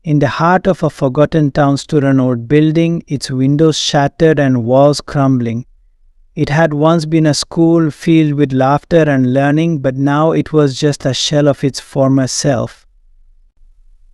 In the heart of a forgotten town stood an old building, its windows shattered and walls crumbling. It had once been a school filled with laughter and learning, but now it was just a shell of its former self.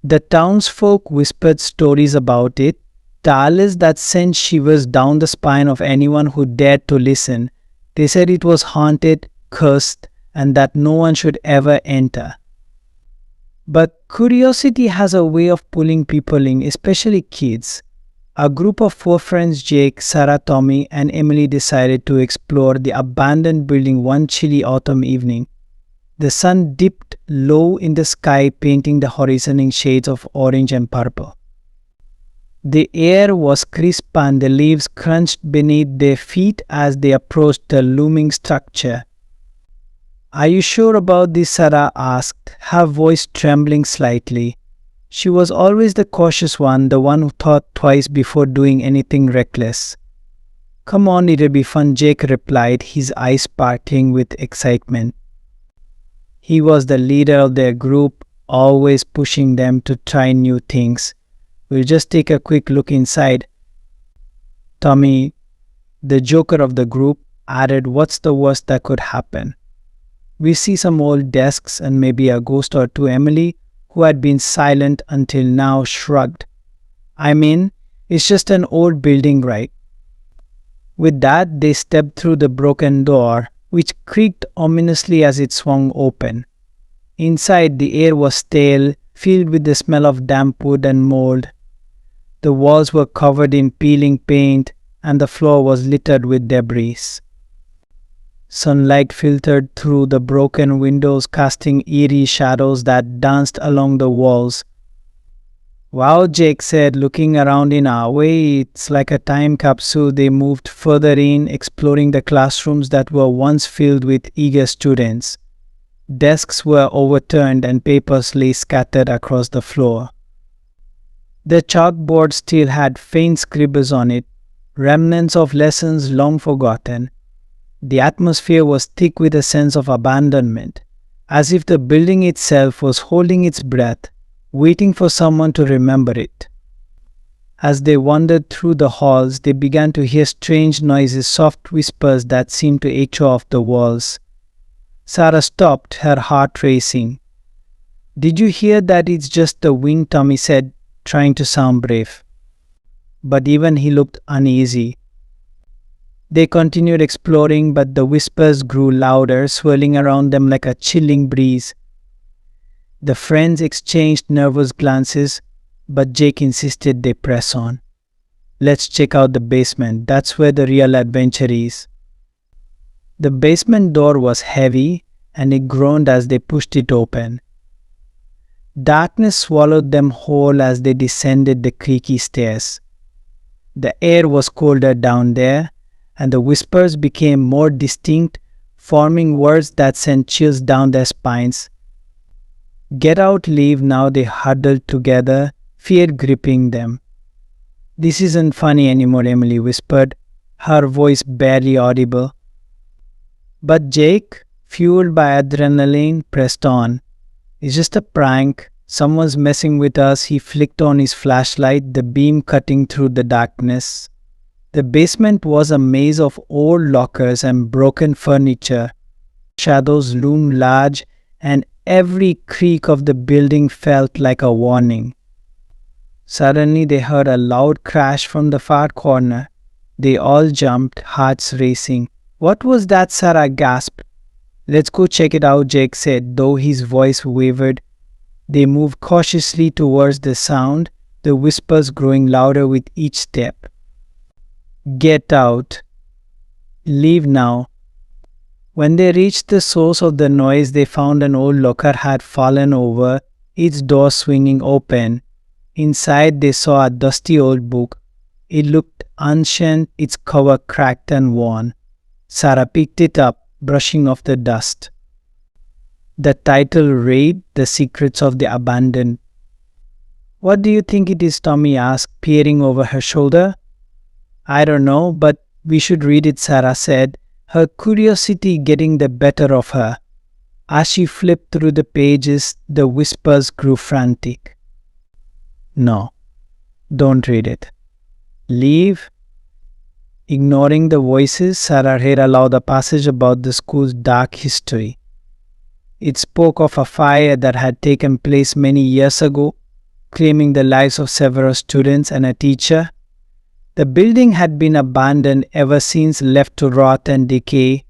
The townsfolk whispered stories about it, tales that sent shivers down the spine of anyone who dared to listen. They said it was haunted, cursed, and that no one should ever enter. But curiosity has a way of pulling people in, especially kids. A group of 4 friends, Jake, Sarah, Tommy, and Emily, decided to explore the abandoned building one chilly autumn evening. The sun dipped low in the sky, painting the horizon in shades of orange and purple. The air was crisp and the leaves crunched beneath their feet as they approached the looming structure. "Are you sure about this?" Sarah asked, her voice trembling slightly. She was always the cautious one, the one who thought twice before doing anything reckless. "Come on, it'll be fun," Jake replied, his eyes sparkling with excitement. He was the leader of their group, always pushing them to try new things. "We'll just take a quick look inside." Tommy, the joker of the group, added, "What's the worst that could happen? We see some old desks and maybe a ghost or two." Emily, who had been silent until now, shrugged. "I mean, it's just an old building, right?" With that, they stepped through the broken door, which creaked ominously as it swung open. Inside, the air was stale, filled with the smell of damp wood and mold. The walls were covered in peeling paint, and the floor was littered with debris. Sunlight filtered through the broken windows, casting eerie shadows that danced along the walls. "Wow," Jake said, looking around in our way. "It's like a time capsule." They moved further in, exploring the classrooms that were once filled with eager students. Desks were overturned and papers lay scattered across the floor. The chalkboard still had faint scribbles on it, remnants of lessons long forgotten. The atmosphere was thick with a sense of abandonment, as if the building itself was holding its breath, waiting for someone to remember it. As they wandered through the halls, they began to hear strange noises, soft whispers that seemed to echo off the walls. Sarah stopped, her heart racing. "Did you hear that? It's just the wind," Tommy said, trying to sound brave. But even he looked uneasy. They continued exploring, but the whispers grew louder, swirling around them like a chilling breeze. The friends exchanged nervous glances, but Jake insisted they press on. "Let's check out the basement. That's where the real adventure is." The basement door was heavy, and it groaned as they pushed it open. Darkness swallowed them whole as they descended the creaky stairs. The air was colder down there, and the whispers became more distinct, forming words that sent chills down their spines. "Get out, leave now," they huddled together, fear gripping them. "This isn't funny anymore," Emily whispered, her voice barely audible. But Jake, fueled by adrenaline, pressed on. "It's just a prank. Someone's messing with us." He flicked on his flashlight, the beam cutting through the darkness. The basement was a maze of old lockers and broken furniture. Shadows loomed large, and every creak of the building felt like a warning. Suddenly they heard a loud crash from the far corner. They all jumped, hearts racing. "What was that?" Sarah gasped. "Let's go check it out," Jake said, though his voice wavered. They moved cautiously towards the sound, the whispers growing louder with each step. "Get out. Leave now." When they reached the source of the noise, they found an old locker had fallen over, its door swinging open. Inside, they saw a dusty old book. It looked ancient, its cover cracked and worn. Sarah picked it up, brushing off the dust. The title read, "The Secrets of the Abandoned." "What do you think it is?" Tommy asked, peering over her shoulder. "I don't know, but we should read it," Sarah said, her curiosity getting the better of her. As she flipped through the pages, the whispers grew frantic. No, don't read it. Leave. Ignoring the voices, Sarah read aloud a passage about the school's dark history. It spoke of a fire that had taken place many years ago, claiming the lives of several students and a teacher. The building had been abandoned ever since, left to rot and decay.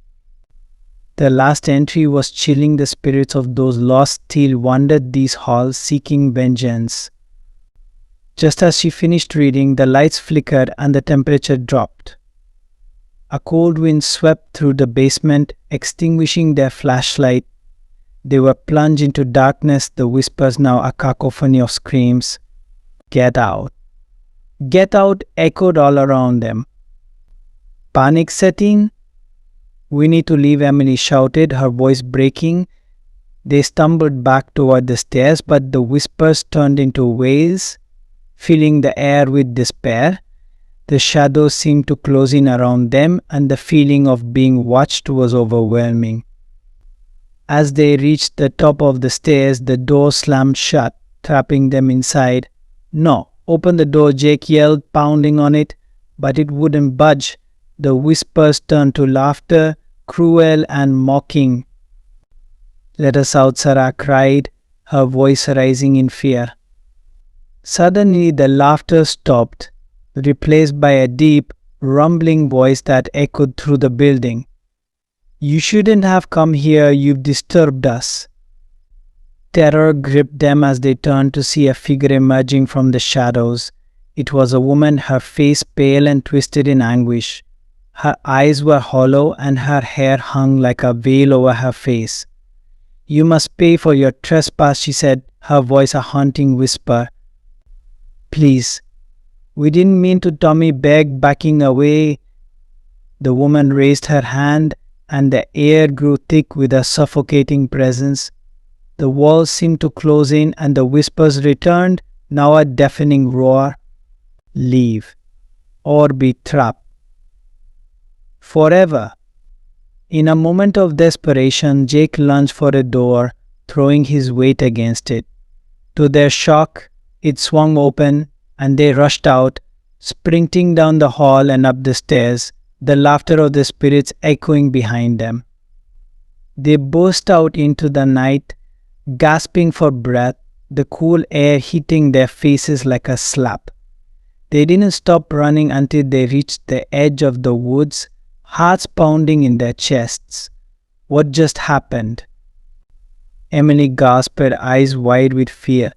The last entry was chilling the spirits of those lost still wandered these halls seeking vengeance. Just as she finished reading, the lights flickered and the temperature dropped. A cold wind swept through the basement, extinguishing their flashlight. They were plunged into darkness, the whispers now a cacophony of screams. "Get out! Get out!" echoed all around them. Panic set in. "We need to leave," Emily shouted, her voice breaking. They stumbled back toward the stairs, but the whispers turned into wails, filling the air with despair. The shadows seemed to close in around them, and the feeling of being watched was overwhelming. As they reached the top of the stairs, the door slammed shut, trapping them inside. "No, open the door," Jake yelled, pounding on it, but it wouldn't budge. The whispers turned to laughter, cruel and mocking. "Let us out," Sarah cried, her voice rising in fear. Suddenly the laughter stopped, replaced by a deep, rumbling voice that echoed through the building. "You shouldn't have come here, you've disturbed us." Terror gripped them as they turned to see a figure emerging from the shadows. It was a woman, her face pale and twisted in anguish. Her eyes were hollow and her hair hung like a veil over her face. "You must pay for your trespass," she said, her voice a haunting whisper. "Please, we didn't mean to," Tommy begged, backing away. The woman raised her hand, and the air grew thick with a suffocating presence. The walls seemed to close in, and the whispers returned, now a deafening roar. "Leave, or be trapped forever." In a moment of desperation, Jake lunged for a door, throwing his weight against it. To their shock, it swung open, and they rushed out, sprinting down the hall and up the stairs, the laughter of the spirits echoing behind them. They burst out into the night, gasping for breath, the cool air hitting their faces like a slap. They didn't stop running until they reached the edge of the woods, hearts pounding in their chests. What just happened? Emily gasped, her eyes wide with fear.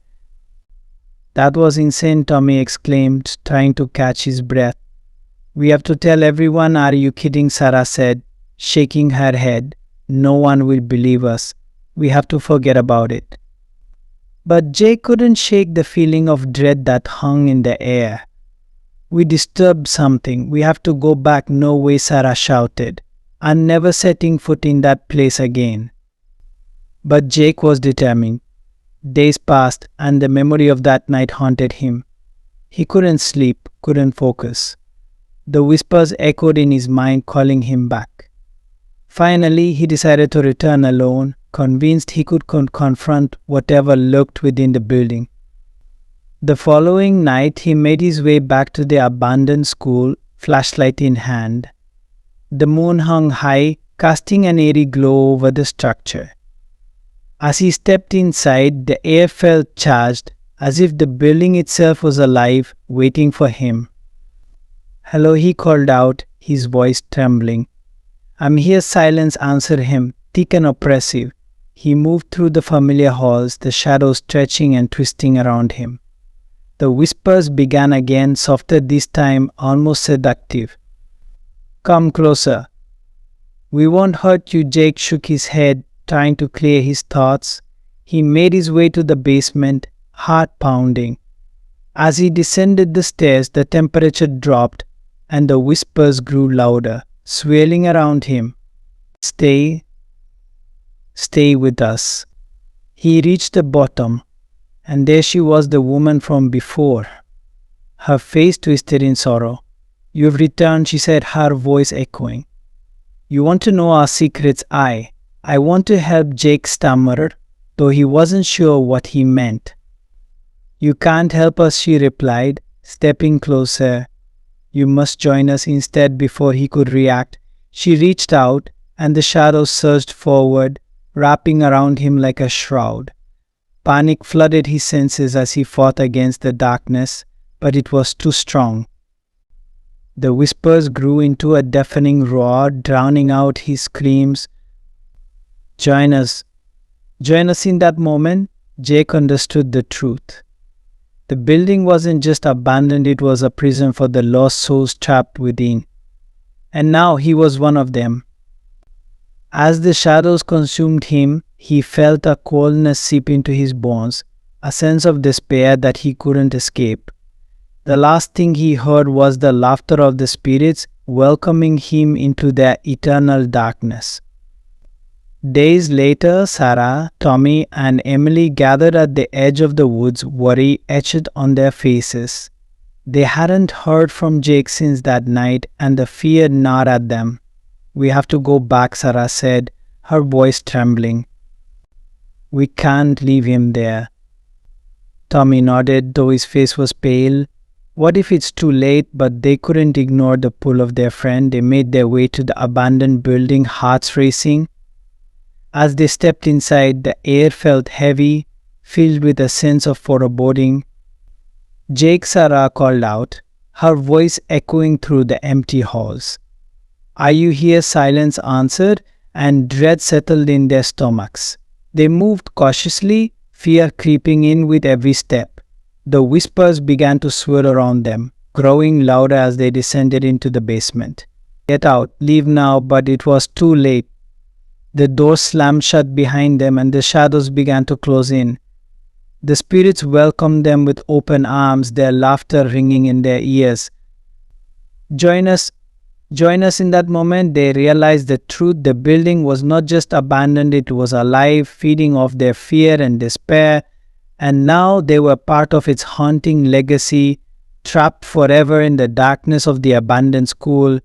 "That was insane," Tommy exclaimed, trying to catch his breath. "We have to tell everyone." "Are you kidding?" Sarah said, shaking her head. "No one will believe us. We have to forget about it." But Jake couldn't shake the feeling of dread that hung in the air. "We disturbed something. We have to go back." "No way," Sarah shouted. "I'm never setting foot in that place again." But Jake was determined. Days passed, and the memory of that night haunted him. He couldn't sleep, couldn't focus. The whispers echoed in his mind, calling him back. Finally, he decided to return alone, convinced he could confront whatever lurked within the building. The following night, he made his way back to the abandoned school, flashlight in hand. The moon hung high, casting an eerie glow over the structure. As he stepped inside, the air felt charged, as if the building itself was alive, waiting for him. "Hello," he called out, his voice trembling. "I'm here." Silence answered him, thick and oppressive. He moved through the familiar halls, the shadows stretching and twisting around him. The whispers began again, softer this time, almost seductive. "Come closer." "We won't hurt you." Jake shook his head, trying to clear his thoughts. He made his way to the basement, heart pounding. As he descended the stairs, the temperature dropped, and the whispers grew louder, swirling around him. Stay with us." He reached the bottom, and there she was, the woman from before. Her face twisted in sorrow. "You've returned," she said, her voice echoing. "You want to know our secrets?" I want to help," Jake stammered, though he wasn't sure what he meant. You can't help us, she replied, stepping closer. You must join us instead. Before he could react, she reached out, and the shadows surged forward, wrapping around him like a shroud. Panic flooded his senses as he fought against the darkness, but it was too strong. The whispers grew into a deafening roar, drowning out his screams. Join us. Join us. In that moment, Jake understood the truth. The building wasn't just abandoned, it was a prison for the lost souls trapped within. And now he was one of them. As the shadows consumed him, he felt a coldness seep into his bones, a sense of despair that he couldn't escape. The last thing he heard was the laughter of the spirits welcoming him into their eternal darkness. Days later, Sarah, Tommy, and Emily gathered at the edge of the woods, worry etched on their faces. They hadn't heard from Jake since that night, and the fear gnawed at them. We have to go back, Sarah said, her voice trembling. We can't leave him there. Tommy nodded, though his face was pale. What if it's too late? But they couldn't ignore the pull of their friend. They made their way to the abandoned building, hearts racing. As they stepped inside, the air felt heavy, filled with a sense of foreboding. Jake, Sarah called out, her voice echoing through the empty halls. Are you here? Silence answered, and dread settled in their stomachs. They moved cautiously, fear creeping in with every step. The whispers began to swirl around them, growing louder as they descended into the basement. Get out, leave now, but it was too late. The door slammed shut behind them, and the shadows began to close in. The spirits welcomed them with open arms, their laughter ringing in their ears. Join us. In that moment, they realized the truth. The building was not just abandoned, it was alive, feeding off their fear and despair. And now they were part of its haunting legacy, trapped forever in the darkness of the abandoned school,